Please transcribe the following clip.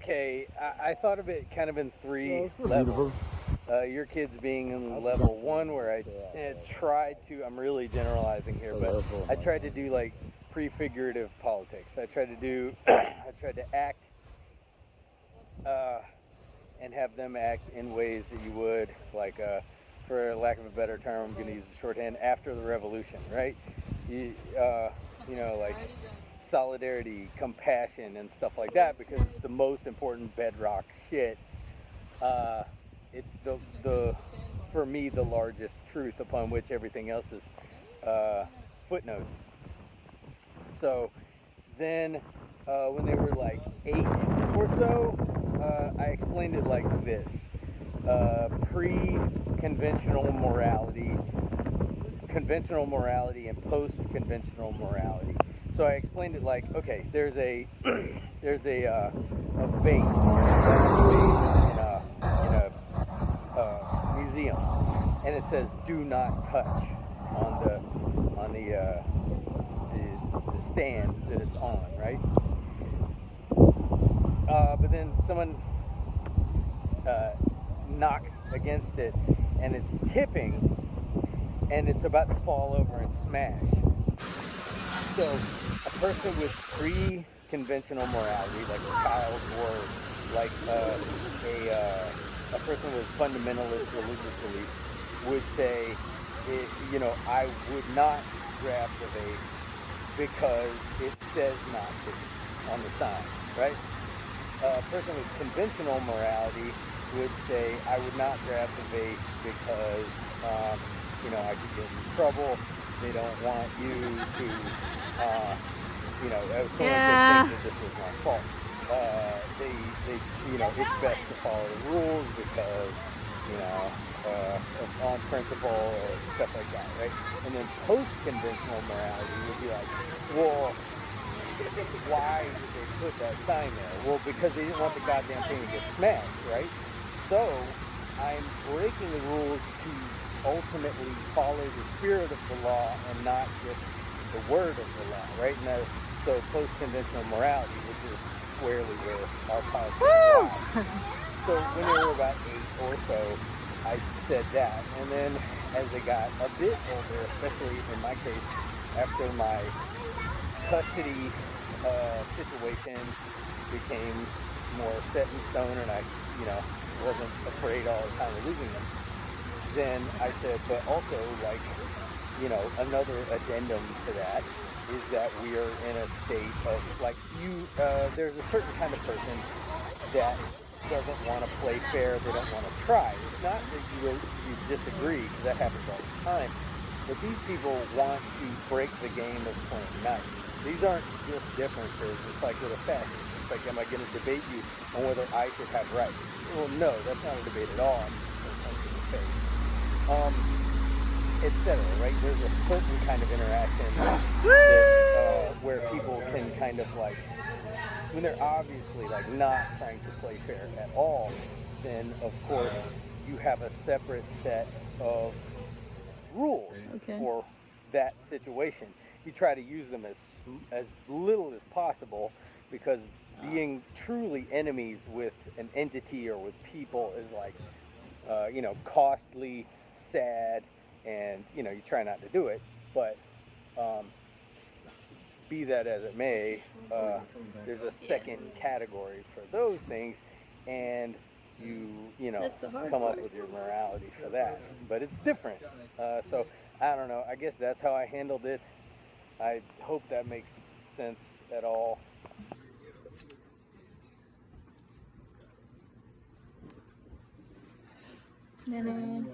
okay, I thought of it kind of in three levels. Your kids being in level 1, where I tried to, I'm really generalizing here, but I tried to do like prefigurative politics. I tried to act and have them act in ways that you would, like, for lack of a better term, I'm going to use the shorthand, after the revolution, right? You know, like solidarity, compassion, and stuff like that, because it's the most important bedrock shit. It's the for me the largest truth upon which everything else is footnotes. So then when they were like 8 or so, I explained it like this: pre-conventional morality, conventional morality, and post-conventional morality. So I explained it like, okay, there's a there's a vase in a museum, and it says "Do not touch" on the stand that it's on, right? But then someone knocks against it, and it's tipping, and it's about to fall over and smash. So a person with pre-conventional morality, like a child, or like a person with fundamentalist religious beliefs, would say, I would not grab the vase because it says not to on the sign, right? A person with conventional morality would say, I would not grab the vase because, I could get in trouble. They don't want you to, someone could think that this was my fault. It's best to follow the rules because, on principle or stuff like that, right? And then post-conventional morality would be like, well, why did they put that sign there? Well, because they didn't want the goddamn thing to get smashed, right? So I'm breaking the rules to ultimately follow the spirit of the law and not just the word of the law, right? And so post-conventional morality, which is squarely where our politics lies. So when they were about 8 or so, I said that. And then as they got a bit older, especially in my case, after my custody situation became more set in stone, and I, wasn't afraid all the time of losing them, then I said, but also, like, another addendum to that is that we are in a state of, like, there's a certain kind of person that doesn't want to play fair, they don't want to try. It's not that you disagree, because that happens all the time, but these people want to break the game of playing nice. These aren't just differences. It's like with a fascist. It's like, am I going to debate you on whether I should have rights? Well, no, that's not a debate at all. I'm just going to punch you in the face. Etc. Right? There's a certain kind of interaction that, where people can kind of like, when they're obviously like not trying to play fair at all, then of course you have a separate set of rules for that situation. You try to use them as little as possible, because being truly enemies with an entity or with people is like, costly, sad, and, you try not to do it. But be that as it may, there's a second category for those things, and you come up with your morality for that. But it's different. So I don't know. I guess that's how I handled it. I hope that makes sense at all. Nene.